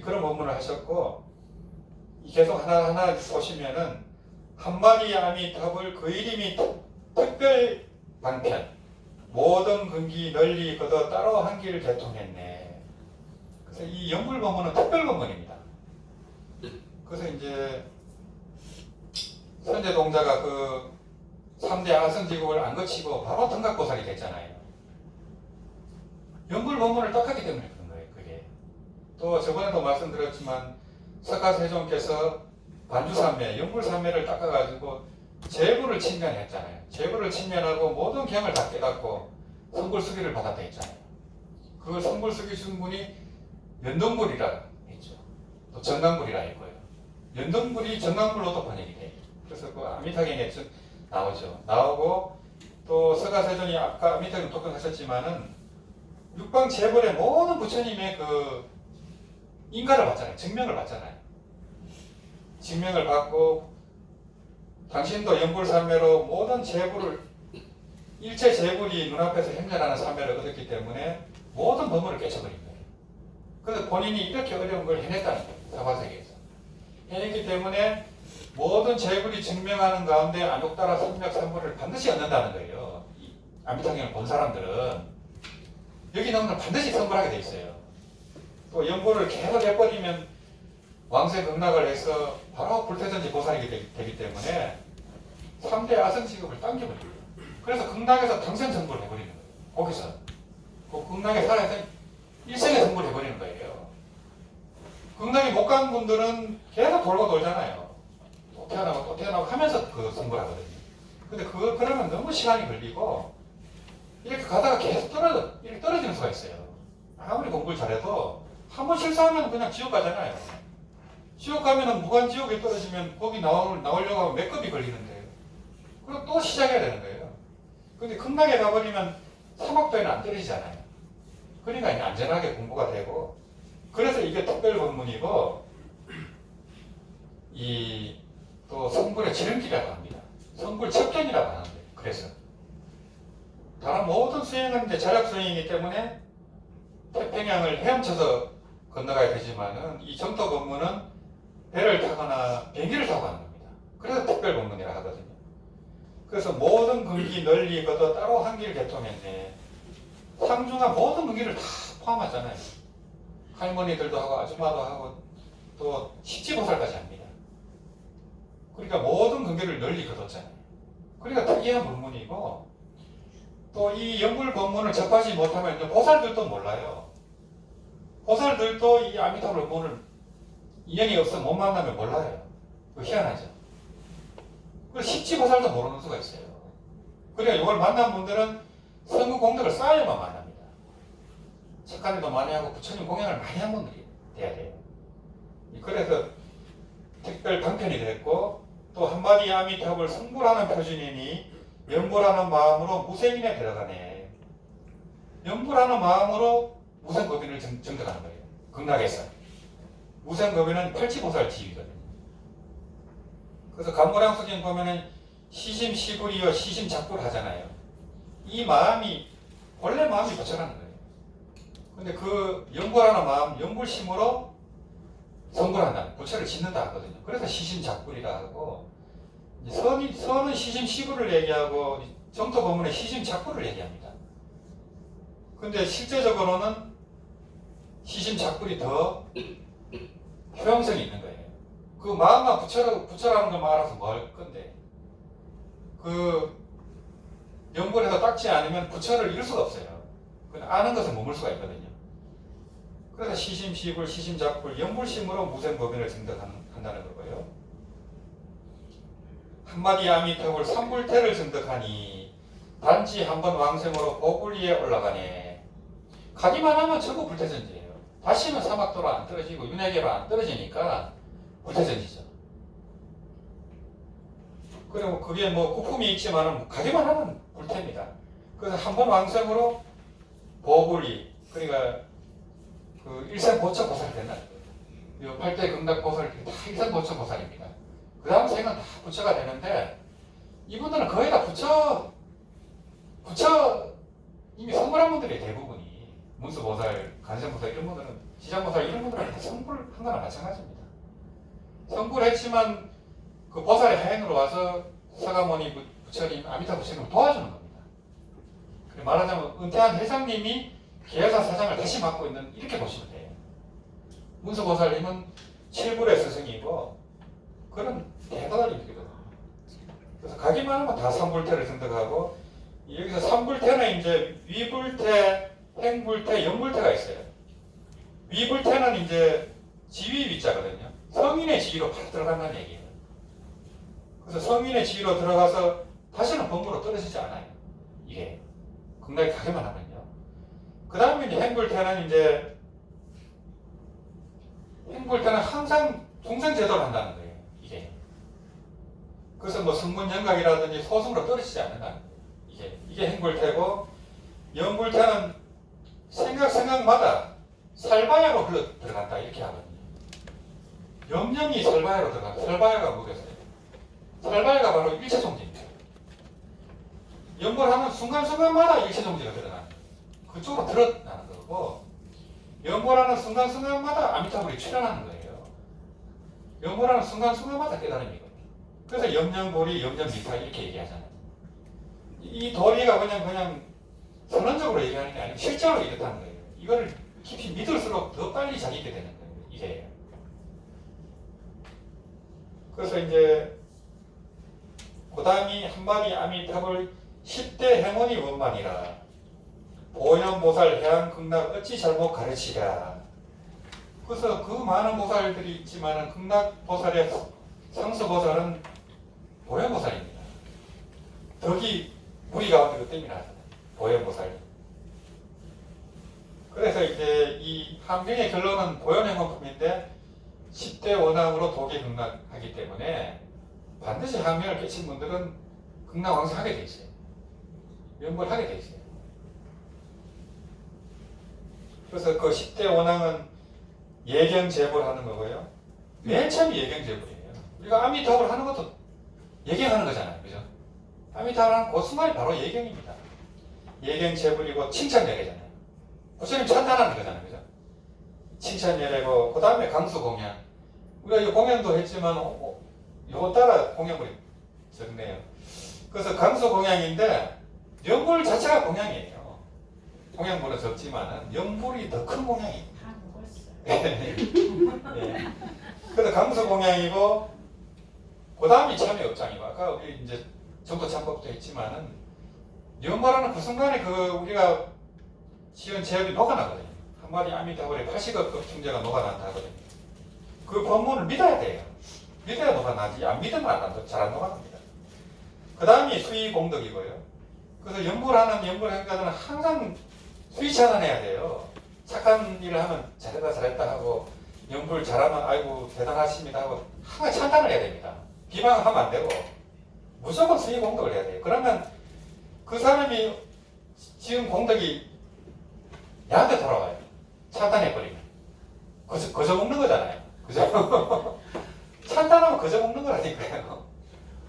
그런 법문을 하셨고, 계속 하나하나 보시면은 한마디 아미탑을 그 이름이 특별 방편, 모든 근기 널리 걷어 따로 한 길 개통했네. 그래서 이 영불 법문은 특별 법문입니다. 그래서 이제 선제동자가 그 3대 아선지국을 안 거치고 바로 등각보살이 됐잖아요. 영불 법문을 똑같기 때문에 그런 거예요. 그게 또 저번에도 말씀드렸지만 석가세종께서 반주삼매, 영불삼매를 닦아가지고 재부를 침면했잖아요. 재부를 침면하고 모든 경을 다 깨닫고 성불수기를 받았다 했잖아요. 그 성불수기 준 분이 연동불이라 했죠. 또 정강불이라 했고요. 연동불이 정강불로도 번역이 돼요. 그래서 그 아미타경에 나오죠. 나오고 또 석가세종이 아까 아미타경 독경하셨지만은 육방 재벌의 모든 부처님의 그 인가를 받잖아요. 증명을 받잖아요. 증명을 받고 당신도 연불삼매로 모든 재불을 일체 재불이 눈앞에서 행렬하는 삼매를 얻었기 때문에 모든 법문을 깨쳐버린 거예요. 그래서 본인이 이렇게 어려운 걸 해냈다는 거예요. 사바세계에서 해냈기 때문에 모든 재불이 증명하는 가운데 안욕따라 삼맥삼불을 반드시 얻는다는 거예요. 이 아미타경을 본 사람들은 여기 나오는 걸 반드시 선불하게 돼 있어요. 또 연불을 계속 해버리면 왕세 극락을 해서 바로 불태전지 보살이 되기 때문에 3대 아성지급을 당겨버려요. 그래서 극락에서 당생 성불을 해버리는 거예요. 거기서 그 극락에 살아서 일생에 성불을 해버리는 거예요. 극락에 못 간 분들은 계속 돌고 돌잖아요. 또 태어나고 또 태어나고 하면서 그 성불하거든요. 근데 그러면 너무 시간이 걸리고 이렇게 가다가 계속 이렇게 떨어지는 수가 있어요. 아무리 공부를 잘해도 한 번 실수하면 그냥 지옥 가잖아요. 지옥 가면은 무간지옥에 떨어지면 거기 나오려고 하면 몇 급이 걸리는데요. 그리고 또 시작해야 되는 거예요. 근데 극락에 가버리면 사막도에는 안 떨어지잖아요. 그러니까 이제 안전하게 공부가 되고, 그래서 이게 특별 법문이고, 이 또 성불의 지름길이라고 합니다. 성불 첩견이라고 하는데, 그래서 다른 모든 수행은 이제 자력 수행이기 때문에 태평양을 헤엄쳐서 건너가야 되지만은 이 정토 법문은 배를 타거나 비행기를 타고 가는 겁니다. 그래서 특별 법문이라 하거든요. 그래서 모든 근기 널리 걷어 따로 한 길 개통했네. 상중하 모든 근기를 다 포함하잖아요. 할머니들도 하고 아줌마도 하고 또 십지보살까지 합니다. 그러니까 모든 근기를 널리 걷었잖아요. 그러니까 특이한 법문이고, 또 이 영불 법문을 접하지 못하면 이제 보살들도 몰라요. 보살들도 이 아미타불 법문을 인연이 없어 못 만나면 몰라요. 희한하죠. 그리고 십지보살도 모르는 수가 있어요. 그러니까 이걸 만난 분들은 성공 공덕을 쌓아야만 만납니다. 착한 일도 많이 하고 부처님 공양을 많이 한 분들이 돼야 돼요. 그래서 특별 방편이 됐고, 또 한마디 아미타불 성불하는 표준이니 연불하는 마음으로 무생인에 들어가네. 연불하는 마음으로 무생법인을 증득하는 거예요. 극락에서. 무생법인은 팔치보살 지위거든요. 그래서 간모량수진 보면은 시심시불이여 시심작불 하잖아요. 이 마음이 원래 마음이 부처라는 거예요. 근데 그 연불하는 마음, 연불심으로 성불한다, 부처를 짓는다 하거든요. 그래서 시심작불이라 하고, 선은 시심시불을 얘기하고 정토 법문에 시심작불을 얘기합니다. 근데 실제적으로는 시심작불이 더 효용성이 있는 거예요. 그 마음만 부처라는 것만 알아서 뭐 할 건데, 그 연불에서 닦지 않으면 부처를 이룰 수가 없어요. 아는 것은 머물 수가 있거든요. 그래서 시심시불, 시심작불, 연불심으로 무생법인을 증득한다는 거고요. 한마디 아미타불 삼불태를 증득하니 단지 한번 왕생으로 보불리에 올라가네. 가기만 하면 전부 불태전지예요. 다시는 사막도로 안 떨어지고 윤회계로 안 떨어지니까 불태전지죠. 그리고 그게 뭐 구품이 있지만은 가기만 하면 불태입니다. 그래서 한번 왕생으로 보불리, 그러니까 그 일생보처 보살이 된다는 거예요. 이 8대 극락보살 다 일생보처 보살입니다. 그 다음 생은 다 부처가 되는데, 이분들은 거의 다 부처 이미 성불한 분들이 대부분이 문수보살, 간생보살 이런 분들은 지장보살 이런 분들한테 성불한 거나 마찬가지입니다. 성불했지만 그 보살의 하행으로 와서 서가모니 부처님, 아미타 부처님을 도와주는 겁니다. 말하자면 은퇴한 회장님이 계야사 사장을 다시 맡고 있는, 이렇게 보시면 돼요. 문수보살님은 7불의 스승이고 그런 대가들이거든요. 그래서 가기만 하면 다 삼불태를 선택하고, 여기서 삼불태는 이제 위불태, 행불태, 영불태가 있어요. 위불태는 이제 지위 위자거든요. 성인의 지위로 바로 들어간다는 얘기예요. 그래서 성인의 지위로 들어가서 다시는 법무로 떨어지지 않아요. 이게 극락에 가기만 하면요. 그 다음에 이제 행불태는 항상 중생제도를 한다는 거예요. 이게. 그래서 뭐 성문연각이라든지 소승으로 떨어지지 않는다는 거예요. 이게 행불태고, 영불태는 생각마다 살바야로 흘러 들어간다, 이렇게 하거든요. 영영이 살바야로 들어간다. 살바야가 뭐겠어요? 살바야가 바로 일체종지입니다. 연구를 하면 순간순간마다 일체종지가 들어가는 거예요. 그쪽으로 드러나는 거고, 연구하는 순간순간마다 아미타불이 출현하는 거예요. 연구하는 순간순간마다 깨달음이거든요. 그래서 염령고리, 염령미타 이렇게 얘기하잖아요. 이 도리가 그냥 선언적으로 얘기하는 게 아니고 실제로 이렇다는 거예요. 이거를 깊이 믿을수록 더 빨리 자기게 되는 거예요. 이게. 그래서 이제 그 다음이 한마디 아미타불 10대 행원이 원만이라 보현보살 해안극락 어찌 잘못 가르치랴. 그래서 그 많은 보살들이 있지만 극락보살의 상수보살은 보현보살입니다. 덕이 우리 가운데 그 때문에 나잖아요. 보현보살. 그래서 이제 이 함경의 결론은 보현행원품인데 10대 원앙으로 도계 극락하기 때문에 반드시 함경을 깨친 분들은 극락왕생하게 돼 있어요. 연구를 하게 돼 있어요. 그래서 그 10대 원앙은 예경제보를 하는 거고요. 맨 처음이 예경제보예요. 우리가 아미타불 하는 것도 예경하는 거잖아요. 그죠? 아미타불 하는 그 순간이 바로 예경입니다. 예경제불이고 칭찬예례잖아요. 부처님 찬탄하는 거잖아요. 그죠? 칭찬예례고, 그 다음에 강수공양. 우리가 이 공연도 했지만, 요거 따라 공연물이 적네요. 그래서 강수공양인데, 연불 자체가 공양이에요. 공양물은 적지만은, 연불이 더 큰 공양이에요. 다 먹었어요. 네. 그래서 강수공양이고, 그 다음이 참여업장이고, 아까 우리 이제 정도참법도 했지만은, 연불하는 그 순간에 우리가 지은 제업이 녹아나거든요. 한마디 아미타불의 80억 충제가 녹아난다 하거든요. 그 법문을 믿어야 돼요. 믿어야 녹아나지. 안 믿으면 잘 안 녹아납니다. 그 다음이 수의공덕이고요. 그래서 연불하는 연불행자들은 항상 수의 찬원해야 돼요. 착한 일을 하면 잘했다 하고, 연불 잘하면 아이고 대단하십니다 하고 항상 찬탄을 해야 됩니다. 비방하면 안 되고 무조건 수의공덕을 해야 돼요. 그러면 그 사람이 지은 공덕이 얘한테 돌아와요. 찬탄해버리면. 거저 먹는 거잖아요. 그죠? 찬탄하면 거저 먹는 거라니까요.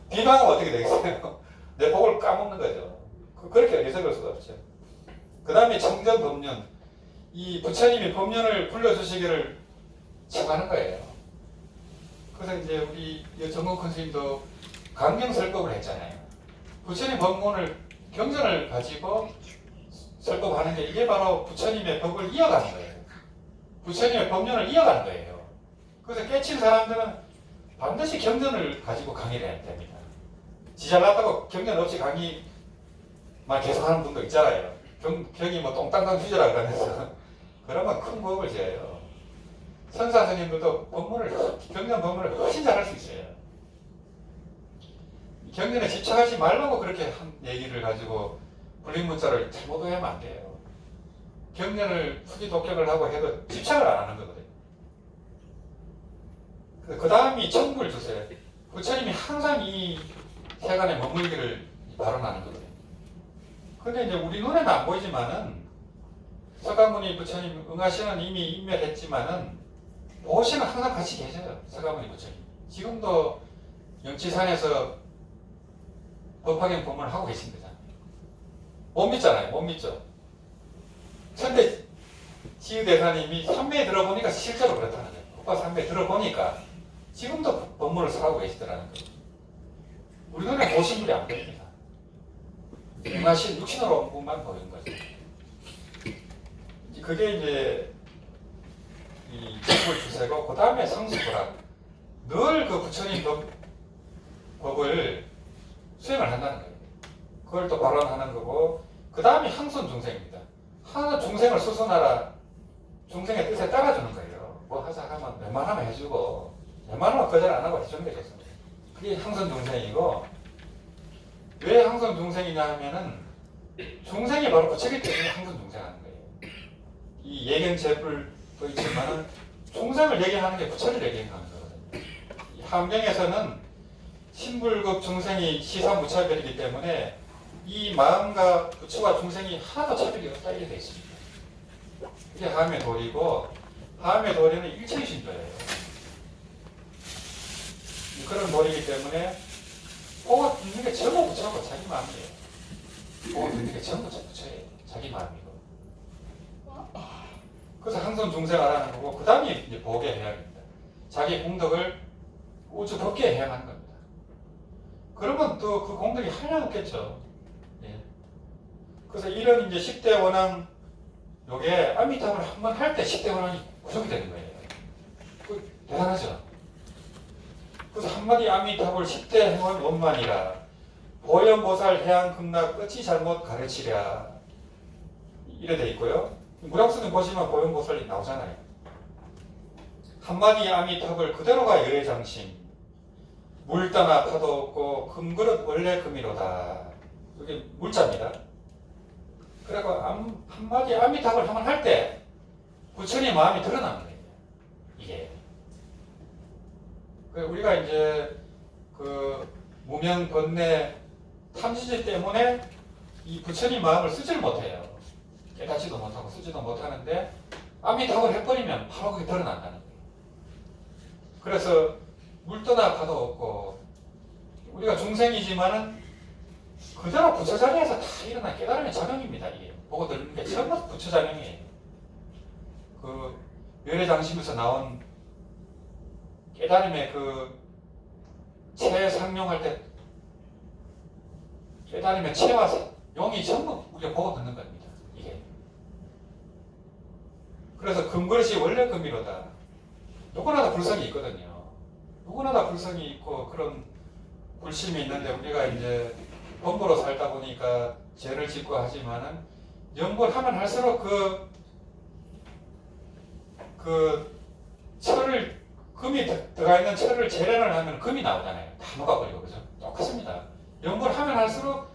비방하면 어떻게 되겠어요? 내 복을 까먹는 거죠. 그렇게 해석할 수가 없죠. 그 다음에 청전법륜. 이 부처님이 법륜을 불러주시기를 청하는 거예요. 그래서 이제 우리 정국큰 스님도 강경설법을 했잖아요. 부처님 법문을, 경전을 가지고 설법하는 게 이게 바로 부처님의 법을 이어가는 거예요. 부처님의 법륜을 이어가는 거예요. 그래서 깨친 사람들은 반드시 경전을 가지고 강의를 해야 됩니다. 지 잘났다고 경전 없이 강의만 계속하는 분도 있잖아요. 병이 뭐 똥땅땅 휘저라 그러면서 그러면 큰 법을 지어요. 선사 스님들도 경전 법문을 훨씬 잘할 수 있어요. 경전에 집착하지 말라고 그렇게 한 얘기를 가지고 불림문자를 잘못 오해하면 안 돼요. 경전을 후기 독격을 하고 해도 집착을 안 하는 거거든요. 그 다음이 청불 주세. 부처님이 항상 이 세간에 머물기를 발언하는 거거든요. 근데 이제 우리 눈에는 안 보이지만은 서가모니 부처님 응하시는 이미 인멸했지만은 보시는 항상 같이 계셔요. 서가모니 부처님. 지금도 영치산에서 법화경 법문을 하고 계신 거잖아요. 못 믿잖아요. 못 믿죠. 천대 지휘대사님이 산매에 들어보니까 실제로 그렇다는 거예요. 오빠 산매에 들어보니까 지금도 법문을 설하고 계시더라는 거예요. 우리 눈에 보신 분이 안 됩니다. 영하신 육신으로 온 분만 보이는 거죠. 그게 이제 이 법을 주세고 그 다음에 상수부라 늘 그 부처님 법을 수행을 한다는 거예요. 그걸 또 발언하는 거고 그 다음에 항손 중생입니다. 하나 중생을 수선하라 중생의 뜻에 따라주는 거예요. 뭐 하자 하면 웬만하면 해주고 웬만하면 거절 안 하고 해주는 게 좋습니다. 그게 항손 중생이고 왜 항손 중생이냐 하면은 중생이 바로 부처이기 때문에 항손 중생하는 거예요. 이 예견제불도 있지만은 중생을 얘기하는 게 부처를 얘기하는 거거든요. 이 함경에서는 신불급 중생이 시사무차별이기 때문에 이 마음과 부처와 중생이 하나도 차별이 없다 이렇게 되어 있습니다. 이게 하암의 도리고 하암의 도리는 일체이신도예요. 그런 도리이기 때문에 보고 듣는 게 전부 부처고 자기 마음이에요. 보고 듣는 게 전부 부처예요. 자기 마음이고. 그래서 항상 중생하라는 거고 그 다음에 이제 보게 해야 합니다. 자기 공덕을 우주 덮게 해야 하는 겁니다. 그러면 또 그 공덕이 한량없겠죠. 예. 그래서 이런 이제 10대 원앙 요게 아미타불을 한번 할 때 10대 원앙이 구속이 되는 거예요. 그 대단하죠. 그래서 한마디 아미타불 10대 행원 원만이라 보현보살 해양극락 어찌 잘못 가르치랴 이래 돼 있고요. 무량수는 보시면 보현보살이 나오잖아요. 한마디 아미타불 그대로가 열애장심 물 떠나 파도 없고 금그릇 원래 금이로다. 이게 물자입니다. 그리고 한마디 아미타불 한번 할 때 부처님 마음이 드러나는 거예요. 이게 우리가 이제 그 무명 번뇌 탐지질 때문에 이 부처님 마음을 쓰지를 못해요. 깨닫지도 못하고 쓰지도 못하는데 아미타불 해버리면 바로 그게 드러난다는 거예요. 그래서 물 떠나 파도 없고 우리가 중생이지만은 그대로 부처 자리에서 다 일어난 깨달음의 작용입니다. 이게 보고 들는 게 전부 부처 작용이에요. 그 열애장심에서 나온 깨달음의 그 체상용할 때 깨달음의 체와 용이 전부 우리가 보고 듣는 겁니다. 이게 그래서 금그릇이 원래 금이로다. 누구나 다 불성이 있거든요. 누구나 다 불성이 있고 그런 불심이 있는데 우리가 이제 범부로 살다 보니까 죄를 짓고 하지만은 연구를 하면 할수록 그 철을 금이 들어가 있는 철을 재련을 하면 금이 나오잖아요. 다 녹아버리고 그죠? 똑같습니다. 연구를 하면 할수록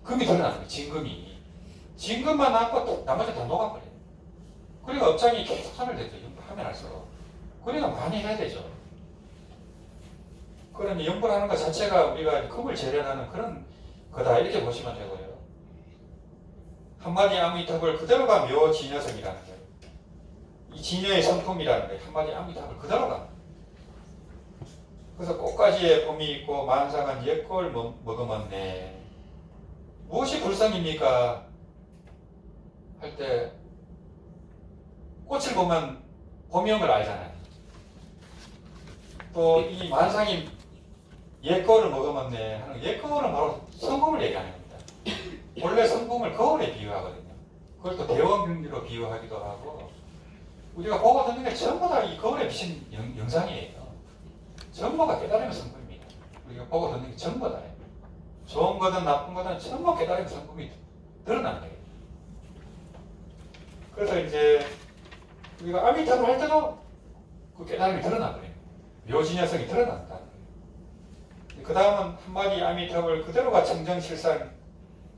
금이 드러나는 거예요. 진금이. 진금만 남고 나머지 다 녹아버려요. 그러니까 업장이 계속 손을 대죠. 연구하면 할수록. 그러니까 많이 해야 되죠. 그러니 연구를 하는 것 자체가 우리가 금을 재련하는 그런 거다 이렇게 보시면 되고요. 한마디 아미타불 그대로가 묘진여성이라는 거예요. 이 진여의 성품이라는 거예요. 한마디 아미타불 그대로가. 그래서 꽃가지에 봄이 있고 만상한 옛골 머금었네. 무엇이 불성입니까? 할 때 꽃을 보면 봄이 온 걸 알잖아요. 또 이 만상이 옛거울을 먹으면 하는 옛거울은 바로 성품을 얘기하는 겁니다. 원래 성품을 거울에 비유하거든요. 그걸 또 대원경리로 비유하기도 하고 우리가 보고 듣는 게 전부 다 이 거울에 비친 영상이에요. 전부가 깨달음의 성품입니다. 우리가 보고 듣는 게 전부 다 좋은 거든 나쁜 거든 전부 깨달음의 성품이 드러나는 거예요. 그래서 이제 우리가 아미타불 할 때도 그 깨달음이 드러나버려요. 묘진여성이 드러난다. 그 다음은 한마디 아미타불 그대로가 청정실상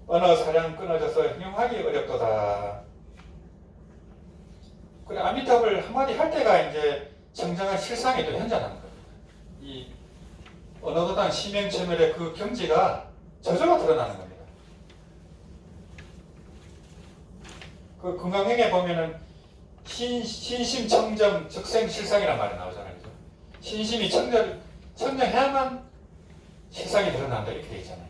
언어 사량 끊어져서 형용하기 어렵도다. 그래 아미타불 한마디 할 때가 이제 청정한 실상에 또 현존하는 겁니다. 이 언어도단 심행체멸의 그 경지가 저절로 드러나는 겁니다. 그 금강행에 보면은 신심청정 적생실상이란 말이 나오잖아요. 그죠? 신심이 청정해야만 실상이 드러난다 이렇게 되어 있잖아요.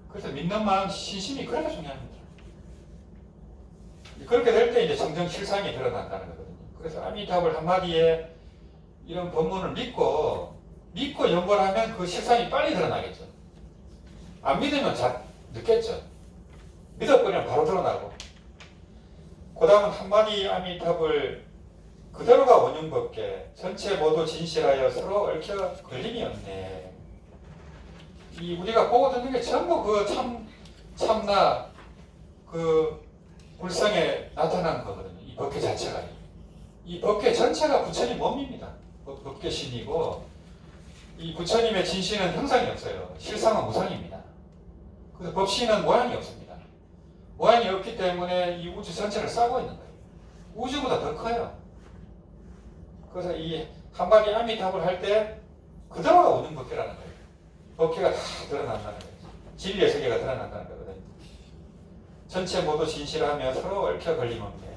그래서 믿는 마음 신심이 그렇게 중요합니다. 그렇게 될 때 이제 정정실상이 드러난다는 거거든요. 그래서 아미타불 한마디에 이런 법문을 믿고 연구하면 그 실상이 빨리 드러나겠죠. 안 믿으면 늦겠죠. 믿어버리면 바로 드러나고. 그 다음은 한마디 아미타불 그대로가 원흉법계 전체 모두 진실하여 서로 얽혀 걸림이 없네. 이 우리가 보고 듣는 게 전부 그 참나 그 불성에 나타난 거거든요. 이 법계 자체가. 이 법계 전체가 부처님 몸입니다. 법계신이고 이 부처님의 진신은 형상이 없어요. 실상은 무상입니다. 그래서 법신은 모양이 없습니다. 모양이 없기 때문에 이 우주 전체를 싸고 있는 거예요. 우주보다 더 커요. 그래서 이 한마디 아미타불 할 때 그대로가 원흉법계라는 거예요. 법계가 다 드러난다는 거예요. 진리의 세계가 드러난다는 거거든요. 전체 모두 진실하며 서로 얽혀 걸림없네.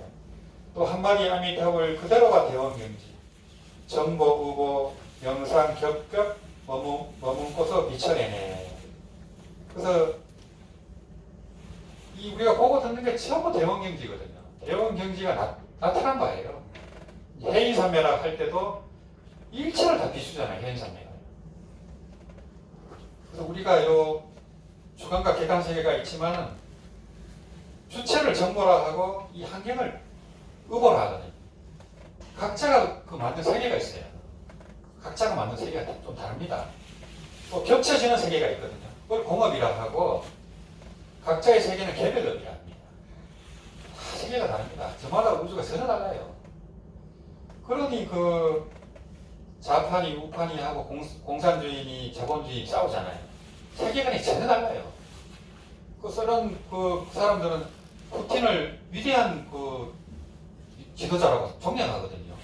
또 한마디 아미타불 그대로가 대원경지 정보, 우보, 명상, 겹겹 머문고서 비춰내네. 그래서 이 우리가 보고 듣는 게 전부 대원경지거든요. 대원경지가 나타난 바예요. 해인산매락 할 때도 일체를 다 비추잖아요. 해인산매가. 그래서 우리가 요 주관과 객관 세계가 있지만 주체를 정보라 하고 이 환경을 의보라 하거든요. 각자가 그 만든 세계가 있어요. 각자가 만든 세계가 좀 다릅니다. 또 겹쳐지는 세계가 있거든요. 그걸 공업이라 하고 각자의 세계는 개별업이라 합니다. 다 세계가 다릅니다. 저마다 우주가 전혀 달라요. 그러니 그 좌판이 우판이 하고 공산주의니 자본주의 싸우잖아요. 세계관이 전혀 달라요. 그 사람들은 푸틴을 위대한 그 지도자라고 존경하거든요.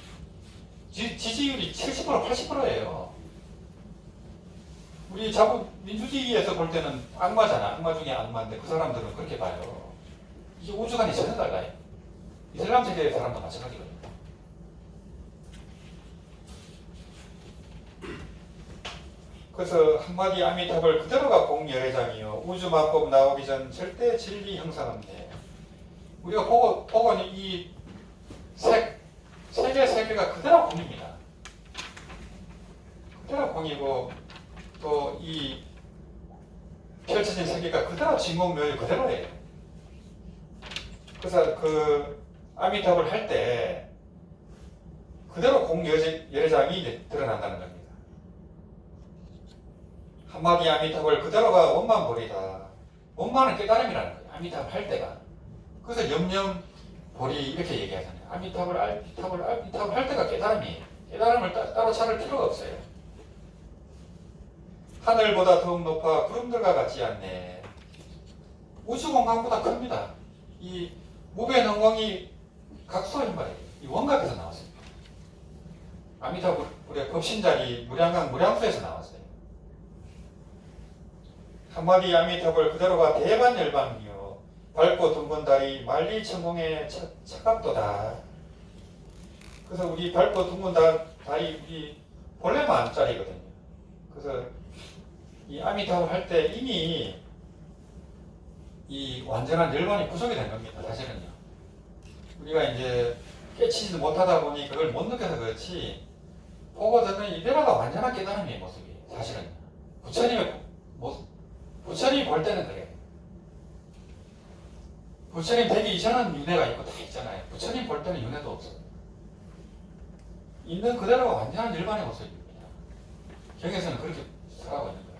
지지율이 70% 80%예요. 우리 민주주의에서 볼 때는 악마잖아. 악마 중에 악마인데 그 사람들은 그렇게 봐요. 이게 우주관이 전혀 달라요. 이슬람 세계의 사람도 마찬가지거든요. 그래서 한마디 아미타불 그대로가 공열애장이요. 우주마법 나오기 전 절대 진리 형상없네. 우리가 보고 이 세계가 그대로 공입니다. 그대로 공이고 또 이 펼쳐진 세계가 그대로 진공묘유 그대로예요. 그래서 그 아미타불 할 때 그대로 공열애장이 이제 드러난다는 겁니다. 한마디 아미타불 그대로가 원만보리다. 원만은 깨달음이라는 거예요. 아미타불 할 때가. 그래서 염염보리 이렇게 얘기하잖아요. 아미타불 할 때가 깨달음이에요. 깨달음을 따로 찾을 필요가 없어요. 하늘보다 더욱 높아 구름들과 같지 않네. 우주 공간보다 큽니다. 이 무변원광이 각소인 말이에요. 이 원각에서 나왔습니다. 아미타불의 법신자리 무량강 무량수에서 나왔어요. 한마디 아미타불 그대로가 대반열반이요. 밝고 둥근 달이 만리천공의 착각도다. 그래서 우리 밝고 둥근 달이 우리 본래 만짜리거든요. 그래서 이 아미타불 할 때 이미 이 완전한 열반이 구속이 된 겁니다. 사실은요. 우리가 이제 깨치지도 못하다 보니 그걸 못 느껴서 그렇지 보고 듣는 이대로가 완전한 깨달음의 모습이에요. 사실은요. 부처님이 볼 때는 그래요. 부처님 되기 이전은 윤회가 있고 다 있잖아요. 부처님 볼 때는 윤회도 없어요. 있는 그대로가 완전한 일반의 모습입니다. 경에서는 그렇게 살아가고 있는 거예요.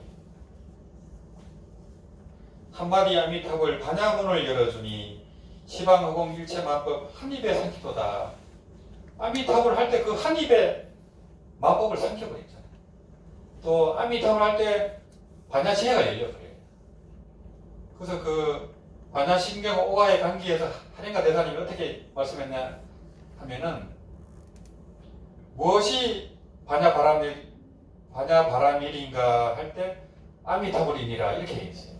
한마디 아미타불 반야문을 열어주니 시방허공 일체만법 한입에 삼키도다. 아미타불 할 때 그 한입에 마법을 삼켜버렸잖아요. 또 아미타불 할 때 반야시해가 열려버려요. 그래서 그 반야신경 오가의 관계에서 하랭가 대사님이 어떻게 말씀했냐 하면은 무엇이 반야바라밀인가 할 때 아미타불이니라 이렇게 얘기했어요.